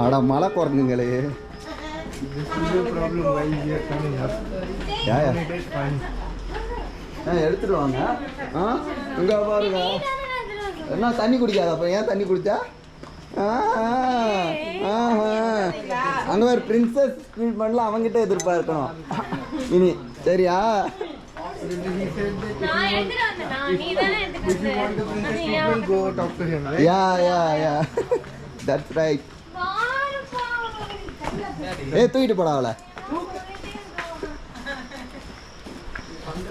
அட மழை குறைஞ்சுங்களே. எடுத்துட்டு வாங்க. இங்க பாருங்க. என்ன தண்ணி குடிக்காத? அப்போ ஏன் தண்ணி குடிச்சா? அங்கே ஒரு பிரின்சஸ் ட்ரீட்மெண்ட்லாம் அவங்ககிட்ட எதிர்பார்க்கணும் இனி. சரியா? That's right. Hey, தூக்கிட்டு போடா அவளை.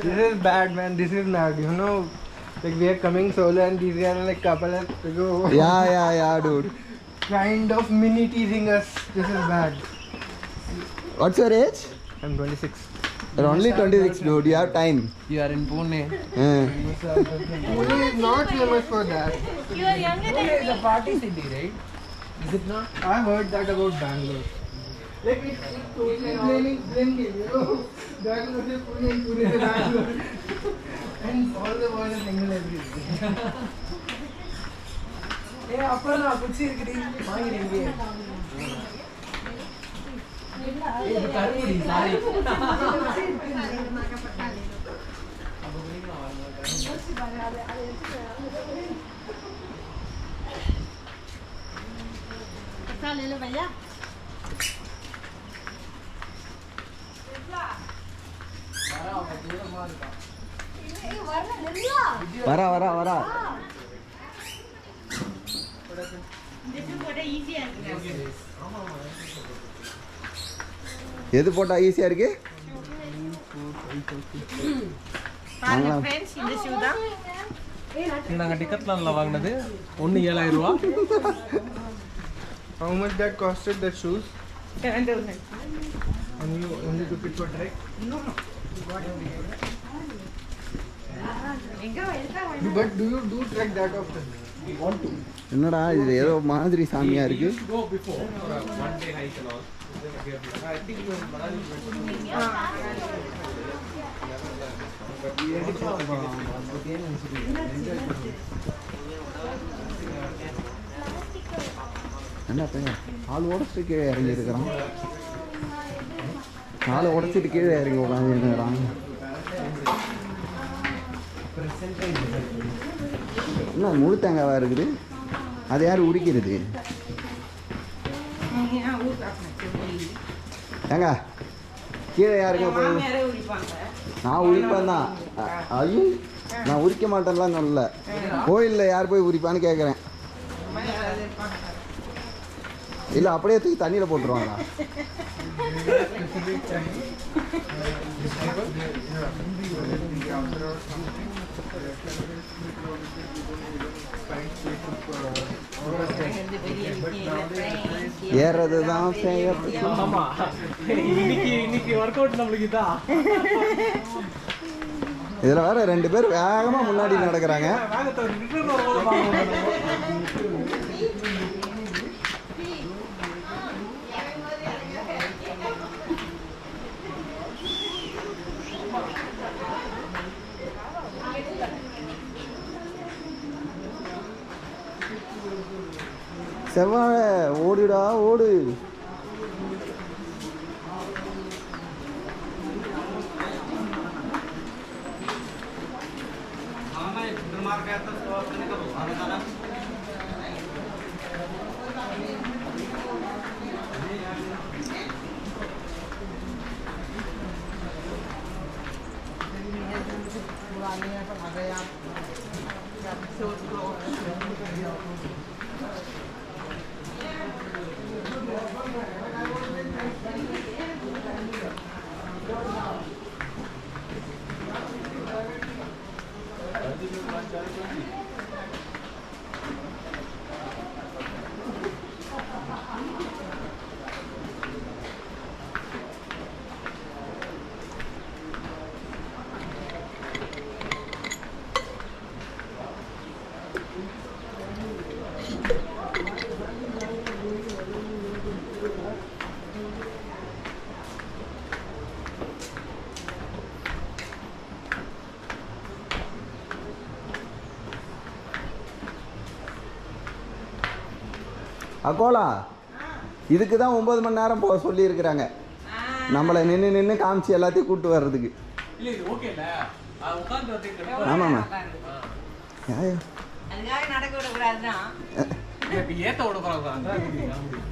This is bad, man. This is not, you know, like we are coming solo and these guys are like couple of Yeah, dude. Kind of mini teasing us. This is bad. What's your age? I'm 26. You're only 26, dude. You have time. You are in Pune. Pune is not famous for that. You are younger than Pune is me. a party city, right? Is it not? I've heard that about Bangalore. Like it's totally blame game, you know. Bangalore is Pune and Pune is Bangalore. And all the world is single everywhere. Hey, appa na kuchi irukudi. Vaangirenge. Hey, இது கருப்புடி, sorry. ले लो भैया. வரா. எது போட்டா ஈஸியா இருக்கு? Friends இந்த shoe தான் நாங்க டிக்கெட்ல வாங்குனது 1,7000 ரூபாய். How much that costed, the shoes? 7,000. And you only took it for trek? No. But do you do trek that often? Want to? என்னடா இது ஏதோ மாதிரி சாமியா இருக்கு. Go before one day hike and all. I think you Manali. என்ன பையன் கால் உடச்சிட்டு கீழே இறங்கி இருக்கிறான். காலை உடச்சிட்டு கீழே இறங்கி உட்காந்து இருக்கிறான். என்ன முழு தேங்காவா இருக்குது? அதை யார் உரிக்கிறது? ஏங்க கீழே யாருங்க போய்? நான் உரிப்பேன் தான். ஐயோ நான் உரிக்க மாட்டேன்லாம் சொல்லல. கோயிலில் யார் போய் உரிப்பான்னு கேட்குறேன். இல்லை அப்படியே தூக்கி தண்ணியில் போட்டுருவாங்க. ஏறது தான் ஆமா இன்னைக்கு வொர்க் அவுட் நம்மளுக்கு இதான். இதில் வேற 2 பேர் வேகமாக முன்னாடி நடக்கிறாங்க. செவ்வாழை ஓடுடா ஓடு. அக்கோலா இதுக்கு தான் 9 மணி நேரம் போக சொல்லியிருக்கிறாங்க, நம்மளை நின்று காமிச்சு எல்லாத்தையும் கூப்பிட்டு வர்றதுக்கு. இல்ல இது ஓகே இல்ல உட்கார்ந்து வந்து ஆமாம்மா. அதுக்காக நடக்க விடக்கூடாதுதான். ஏத்த விட போறாங்க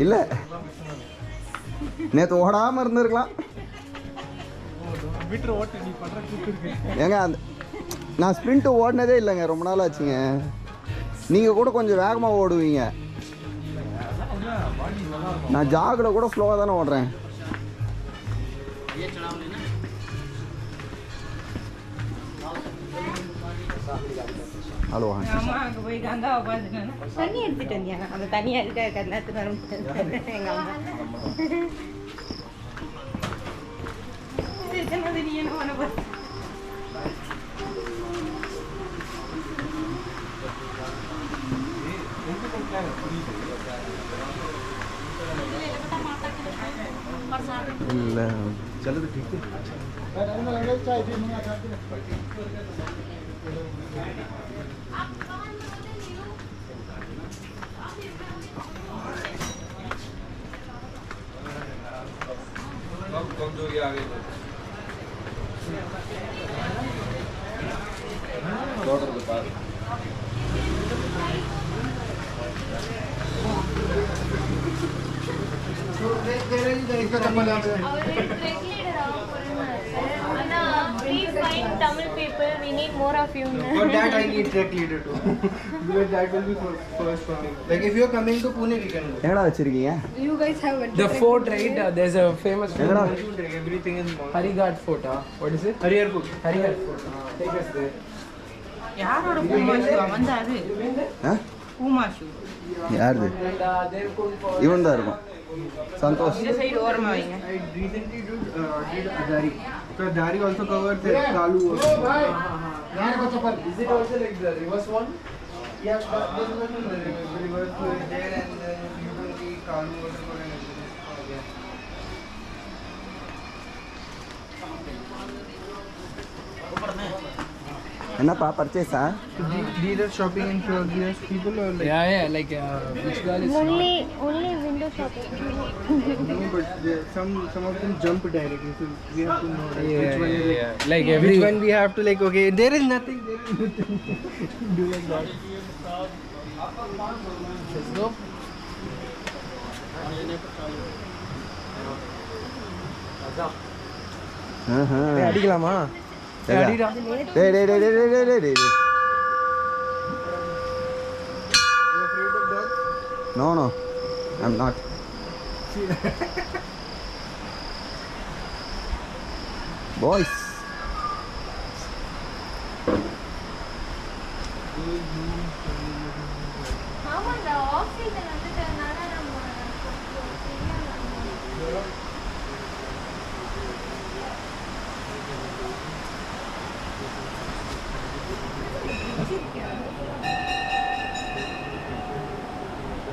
இல்லை, நேற்று ஓடாமல் இருந்திருக்கலாம். மீட்டர் ஓட்டு நீ பண்ற கூப்பிட்டு ஏங்க நான் ஸ்ப்ரிண்ட்டு ஓடினதே இல்லைங்க, ரொம்ப நாள் ஆச்சுங்க. நீங்கள் கூட கொஞ்சம் வேகமாக ஓடுவீங்க, நான் ஜாகில் கூட ஸ்லோவாக தானே ஓடுறேன். ஹலோ அம்மா அங்கே போய் கங்காவை பார்த்துட்டேன், தண்ணி எடுத்துட்டு வந்தியாங்க. அந்த தண்ணியாக இருக்க கண்ணாத்து வரும் எங்கள் அம்மா. சொன்னது நீ என்ன பண்ண போற? இல்லை चलो ठीक है. कमजोरी आ गई डॉक्टर के पास Tamil people, we need more of you. For that I need track leader too. Because that will be first for me. Like if you are coming to Pune, we can go. எங்கடா வச்சிருக்கீங்க? You guys have a The fort, right? There's a famous fort. Egada? Everything is Harighat Fort. What is it? Harihar Fort. Harihar Fort. Take us there. யாரோட பூமாஷு அவன் தான்? அது ஆ பூமாஷு யாருது? And they're going for. இவன் தான் இருக்கும். சந்தோஷ். இந்த சைடு ஓரமாக வைங்க. I recently did Adari. So Adari also covers Kalu. Is it also like the reverse one? Yeah, this one is the reverse is there, and then you can see Kalu also going and everything. என்னப்பா பர்ச்சேஸா? These are shopping in progress people or like? Yeah, like which girl is only window shopping. No, but some of them jump directly, so we have to know like, which one is like, like which every one we have to like. Okay, there is nothing. Do like that. let's go. அடிக்கலாமா? டேய் டேய் டேய் டேய் டேய் டேய் டேய். You afraid of dogs? No no, I'm not. Boys. ஆமா, இந்த ஆக்சிஜன் வந்துட்டனால நம்ம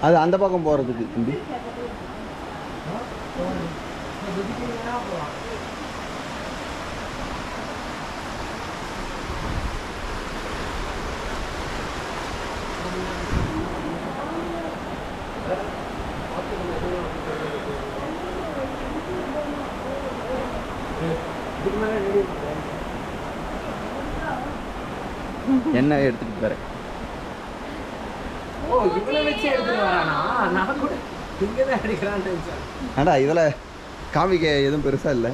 அது அந்த பக்கம் போகிறதுக்கு தம்பி. என்ன எடுத்துட்டு போறேன்? ஓ, இவனை வச்சு எடுத்துட்டு வரானா? நான் கூட இங்க தான் அடிக்கிறான்னு நினைச்சேன். ஏண்டா இதில் காமிக்க எதுவும் பெருசாக இல்லை.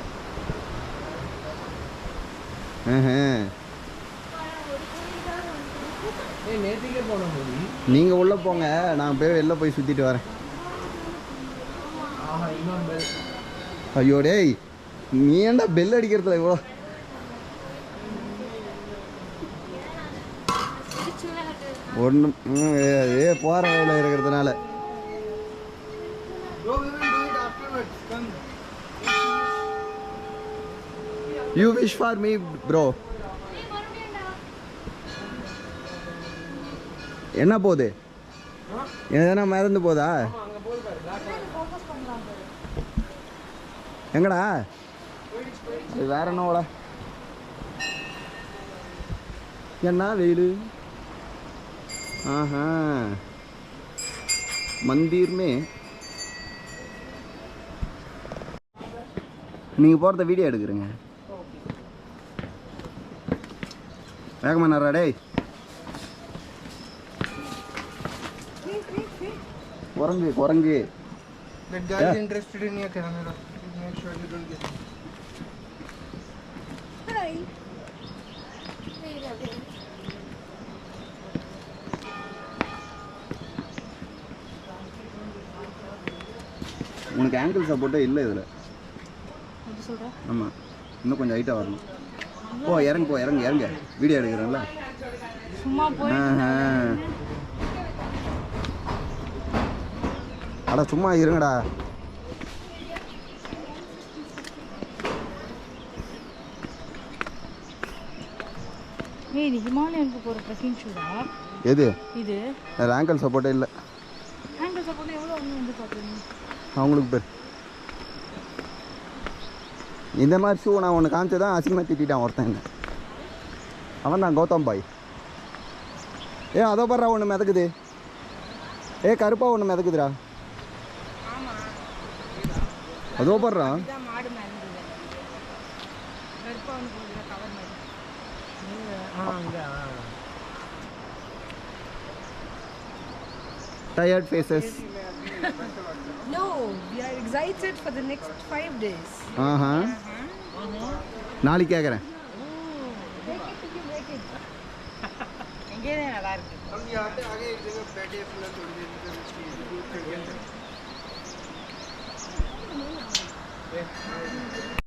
ஏய், நேத்திக்கே போன போது நீங்கள் உள்ளே போங்க, நான் போய் வெளில போய் சுற்றிட்டு வரேன். ஆஹா, இன்னொரு பெல். ஐயோ டேய், நீ ஏன்டா பெல் அடிக்கிறதுல இவ்வளோ? ஒன்றும் போகிற வழியில் இருக்கிறதுனால. Bro, we will do it afterwards. Come. You wish for me bro. என்ன போகுது? எதனா மறந்து போதா? எங்கடா அது வேற என்னோட என்ன வெயில்? ஆஹா, मंदिर में நீங்கள் போகிறத வீடியோ எடுக்கிறேங்க. வேகமாக நடுறா டேய். குரங்கு குரங்கு. That guy is interested in your camera. Make sure you don't get it. Hi. Wait a minute. உனக்கு ஆங்கிள் சப்போர்ட்டே இல்லை இதில். அது சொல்கிறேன். ஆமாம், இன்னும் கொஞ்சம் ஹைட்டாக வரணும். போ இறங்க வீடியோ எடுக்கிறேன்ல. சும்மா போய் அடா சும்மா இருங்கடா. இது ஹிமாலயனுக்கு போகிற ட்ரெக்கிங் ஷூடா எது? இது அதில் ஆங்கிள் சப்போர்ட்டே இல்லை. ஆங்கிள் சப்போர்ட் எவ்வளோ வந்து பார்க்குறீங்க? அவங்களுக்கு பேர் இந்த மாதிரி ஷூ நான் ஒன்று காமிச்சு தான் அசிங்கமாக திட்டான் ஒருத்தன் என்ன. அவன் தான் கௌதம் பாய். அதோ படுறா ஒன்று மிதக்குது. கருப்பா ஒன்று மிதக்குதுடா. அதோ படுறா. மாடு மேலே கருப்பா வந்து போகுது கவர் மாதிரி. Tired faces. No, we are excited for the next 5 days. நாளைக்கு கேட்குறேன். எங்கேயே நல்லா இருக்கு. हम यहाँ पे आगे एक जगह बैठे अपना थोड़ी देर दूध